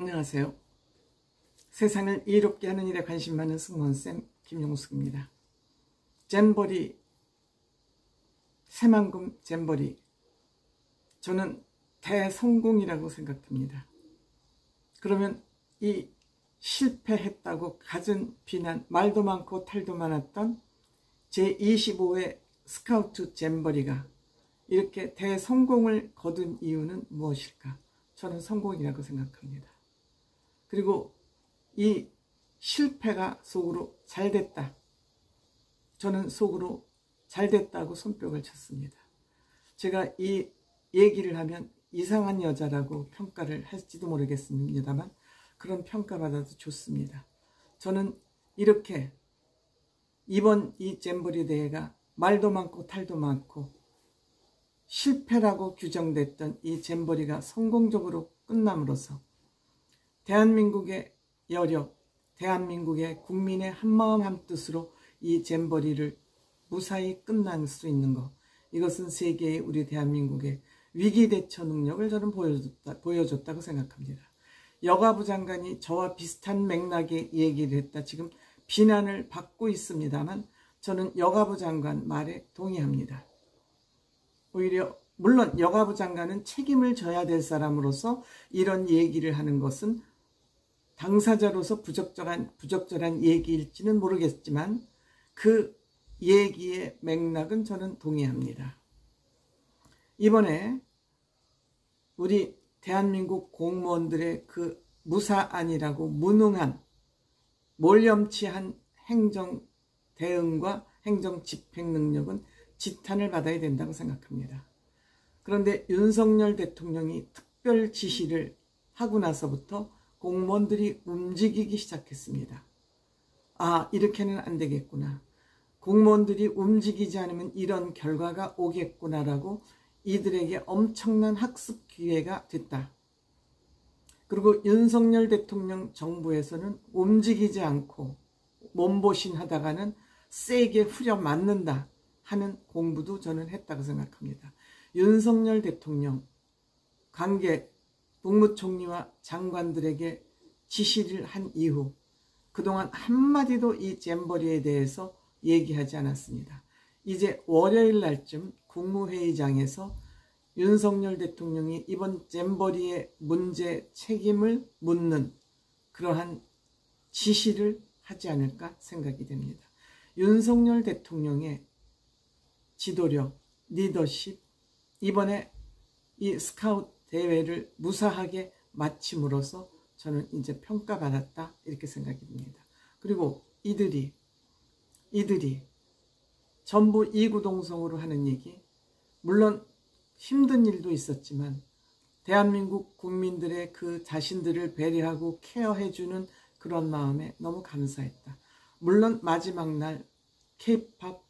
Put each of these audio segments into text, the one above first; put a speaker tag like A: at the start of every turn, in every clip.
A: 안녕하세요. 세상을 이롭게 하는 일에 관심 많은 승무원쌤 김용숙입니다. 잼버리, 새만금 잼버리, 저는 대성공이라고 생각합니다. 그러면 이 실패했다고 갖은 비난, 말도 많고 탈도 많았던 제25회 스카우트 잼버리가 이렇게 대성공을 거둔 이유는 무엇일까? 저는 성공이라고 생각합니다. 그리고 이 실패가 속으로 잘됐다. 저는 속으로 잘됐다고 손뼉을 쳤습니다. 제가 이 얘기를 하면 이상한 여자라고 평가를 할지도 모르겠습니다만 그런 평가받아도 좋습니다. 저는 이렇게 이번 이 잼버리 대회가 말도 많고 탈도 많고 실패라고 규정됐던 이 잼버리가 성공적으로 끝남으로써 대한민국의 여력, 대한민국의 국민의 한마음 한뜻으로 이 잼버리를 무사히 끝날 수 있는 것, 이것은 세계의 우리 대한민국의 위기대처 능력을 저는 보여줬다고 생각합니다. 여가부 장관이 저와 비슷한 맥락의 얘기를 했다. 지금 비난을 받고 있습니다만 저는 여가부 장관 말에 동의합니다. 오히려 물론 여가부 장관은 책임을 져야 될 사람으로서 이런 얘기를 하는 것은 당사자로서 부적절한 얘기일지는 모르겠지만 그 얘기의 맥락은 저는 동의합니다. 이번에 우리 대한민국 공무원들의 그 무사안이라고 무능한 몰염치한 행정 대응과 행정 집행 능력은 지탄을 받아야 된다고 생각합니다. 그런데 윤석열 대통령이 특별 지시를 하고 나서부터 공무원들이 움직이기 시작했습니다. 아, 이렇게는 안 되겠구나. 공무원들이 움직이지 않으면 이런 결과가 오겠구나라고 이들에게 엄청난 학습 기회가 됐다. 그리고 윤석열 대통령 정부에서는 움직이지 않고 몸보신하다가는 세게 후려 맞는다 하는 공부도 저는 했다고 생각합니다. 윤석열 대통령 관계 국무총리와 장관들에게 지시를 한 이후 그동안 한마디도 이 잼버리에 대해서 얘기하지 않았습니다. 이제 월요일 날쯤 국무회의장에서 윤석열 대통령이 이번 잼버리의 문제 책임을 묻는 그러한 지시를 하지 않을까 생각이 됩니다. 윤석열 대통령의 지도력, 리더십, 이번에 이 스카우트 대회를 무사하게 마침으로써 저는 이제 평가받았다 이렇게 생각이 듭니다. 그리고 이들이 전부 이구동성으로 하는 얘기, 물론 힘든 일도 있었지만 대한민국 국민들의 그 자신들을 배려하고 케어해주는 그런 마음에 너무 감사했다. 물론 마지막 날 K-팝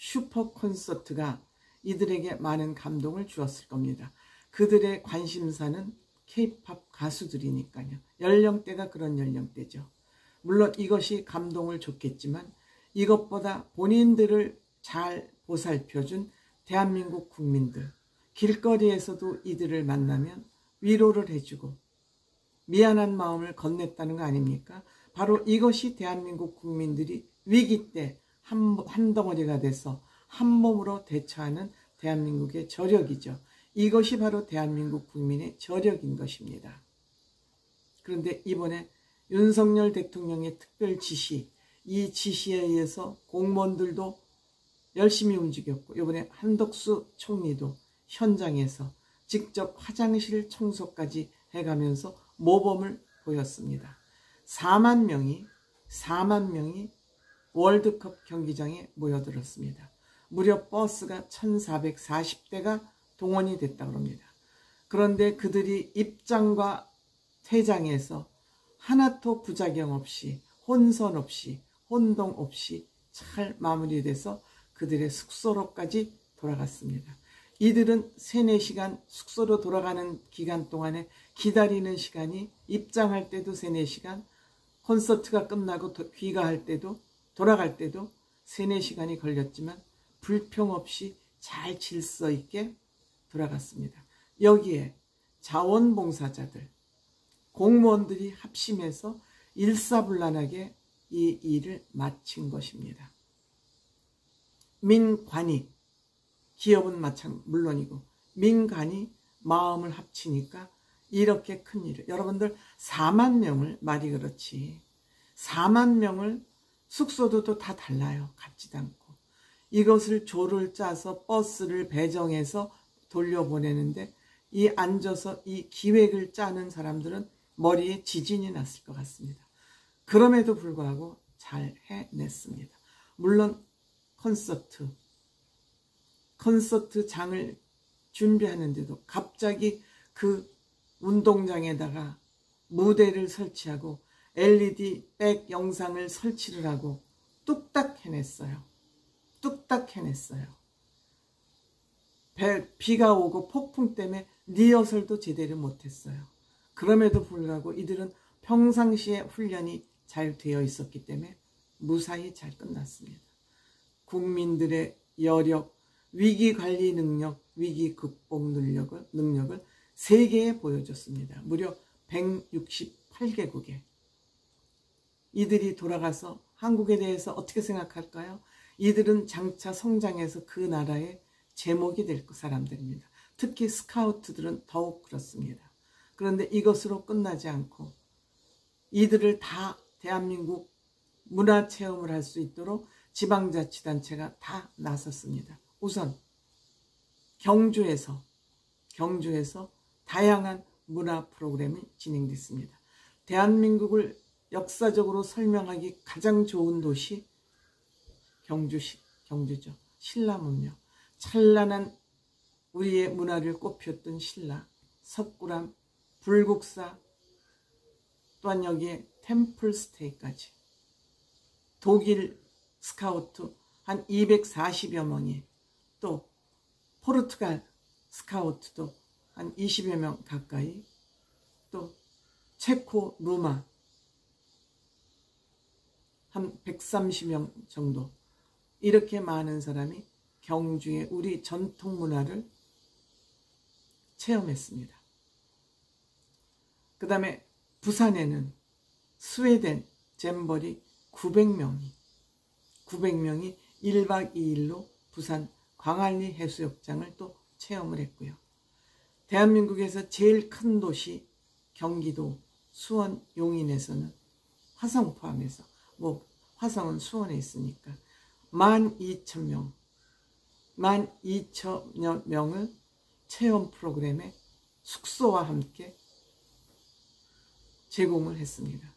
A: 슈퍼 콘서트가 이들에게 많은 감동을 주었을 겁니다. 그들의 관심사는 K-팝 가수들이니까요. 연령대가 그런 연령대죠. 물론 이것이 감동을 줬겠지만 이것보다 본인들을 잘 보살펴준 대한민국 국민들, 길거리에서도 이들을 만나면 위로를 해주고 미안한 마음을 건넸다는 거 아닙니까? 바로 이것이 대한민국 국민들이 위기 때 한 덩어리가 돼서 한 몸으로 대처하는 대한민국의 저력이죠. 이것이 바로 대한민국 국민의 저력인 것입니다. 그런데 이번에 윤석열 대통령의 특별 지시, 이 지시에 의해서 공무원들도 열심히 움직였고 이번에 한덕수 총리도 현장에서 직접 화장실 청소까지 해가면서 모범을 보였습니다. 4만 명이 월드컵 경기장에 모여들었습니다. 무려 버스가 1440대가 동원이 됐다고 합니다. 그런데 그들이 입장과 퇴장에서 하나도 부작용 없이, 혼선 없이, 혼동 없이 잘 마무리돼서 그들의 숙소로까지 돌아갔습니다. 이들은 3, 4시간 숙소로 돌아가는 기간 동안에 기다리는 시간이 입장할 때도 3, 4시간, 콘서트가 끝나고 귀가할 때도 돌아갈 때도 3, 4시간이 걸렸지만 불평 없이 잘 질서 있게 돌아갔습니다. 여기에 자원봉사자들, 공무원들이 합심해서 일사불란하게 이 일을 마친 것입니다. 민관이, 기업은 물론이고 민간이 마음을 합치니까 이렇게 큰 일을, 여러분들 4만 명을, 말이 그렇지 4만 명을, 숙소도 또 다 달라요. 같지도 않고. 이것을 조를 짜서 버스를 배정해서 돌려보내는데 이 앉아서 이 기획을 짜는 사람들은 머리에 지진이 났을 것 같습니다. 그럼에도 불구하고 잘 해냈습니다. 물론 콘서트장을 준비하는데도 갑자기 그 운동장에다가 무대를 설치하고 LED 백 영상을 설치를 하고 뚝딱 해냈어요. 비가 오고 폭풍 때문에 리허설도 제대로 못했어요. 그럼에도 불구하고 이들은 평상시에 훈련이 잘 되어 있었기 때문에 무사히 잘 끝났습니다. 국민들의 여력, 위기관리 능력, 위기 극복 능력을 세계에 보여줬습니다. 무려 168개국에. 이들이 돌아가서 한국에 대해서 어떻게 생각할까요? 이들은 장차 성장해서 그 나라의 제목이 될 사람들입니다. 특히 스카우트들은 더욱 그렇습니다. 그런데 이것으로 끝나지 않고 이들을 다 대한민국 문화체험을 할 수 있도록 지방자치단체가 다 나섰습니다. 우선 경주에서 다양한 문화 프로그램이 진행됐습니다. 대한민국을 역사적으로 설명하기 가장 좋은 도시 경주죠. 신라 문명. 찬란한 우리의 문화를 꽃폈던 신라, 석굴암, 불국사, 또한 여기에 템플스테이까지. 독일 스카우트 한 240여 명이, 또 포르투갈 스카우트도 한 20여 명 가까이, 또 체코, 루마 한 130명 정도, 이렇게 많은 사람이 경주의 우리 전통 문화를 체험했습니다. 그 다음에 부산에는 스웨덴 잼버리 900명이 1박 2일로 부산 광안리 해수욕장을 또 체험을 했고요. 대한민국에서 제일 큰 도시 경기도 수원 용인에서는 화성 포함해서, 화성은 수원에 있으니까 12,000명, 12,000여 명을 체험 프로그램에 숙소와 함께 제공을 했습니다.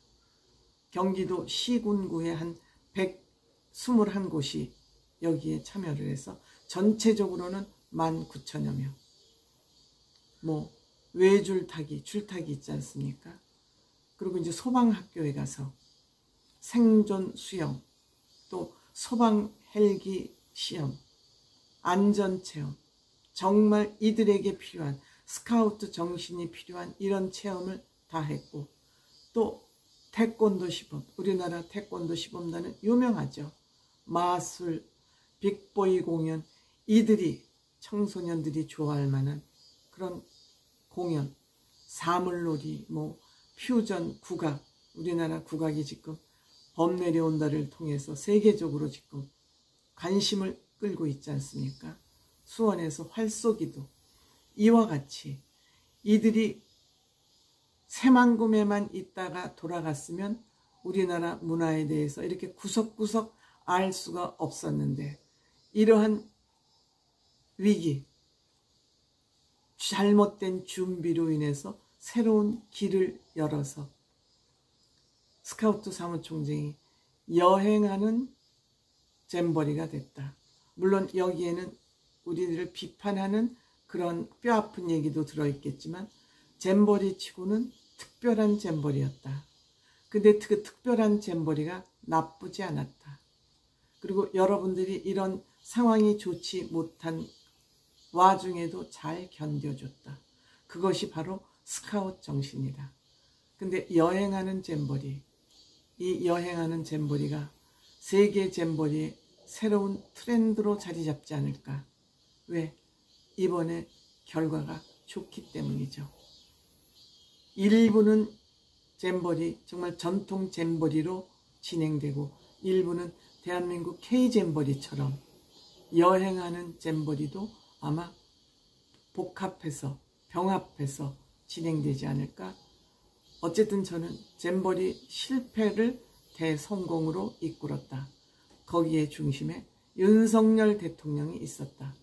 A: 경기도 시군구의 한 121곳이 여기에 참여를 해서 전체적으로는 19,000여 명. 줄타기 있지 않습니까? 그리고 이제 소방학교에 가서 생존 수영, 또 소방 헬기 시험, 안전체험, 정말 이들에게 필요한 스카우트 정신이 필요한 이런 체험을 다 했고, 또 태권도 시범, 우리나라 태권도 시범단은 유명하죠. 마술, 빅보이 공연, 이들이 청소년들이 좋아할 만한 그런 공연, 사물놀이, 퓨전, 국악, 우리나라 국악이 지금 범 내려온다를 통해서 세계적으로 지금 관심을 끌고 있지 않습니까? 수원에서 활쏘기도, 이와 같이 이들이 새만금에만 있다가 돌아갔으면 우리나라 문화에 대해서 이렇게 구석구석 알 수가 없었는데, 이러한 위기, 잘못된 준비로 인해서 새로운 길을 열어서 스카우트 사무총장이 여행하는 잼버리가 됐다. 물론 여기에는 우리들을 비판하는 그런 뼈아픈 얘기도 들어있겠지만 잼버리 치고는 특별한 잼버리였다. 근데 그 특별한 잼버리가 나쁘지 않았다. 그리고 여러분들이 이런 상황이 좋지 못한 와중에도 잘 견뎌줬다. 그것이 바로 스카웃 정신이다. 근데 여행하는 잼버리, 이 여행하는 잼버리가 세계 잼버리의 새로운 트렌드로 자리 잡지 않을까. 왜? 이번에 결과가 좋기 때문이죠. 일부는 잼버리, 정말 전통 잼버리로 진행되고 일부는 대한민국 K잼버리처럼 여행하는 잼버리도 아마 복합해서 병합해서 진행되지 않을까. 어쨌든 저는 잼버리 실패를 대성공으로 이끌었다. 거기에 중심에 윤석열 대통령이 있었다.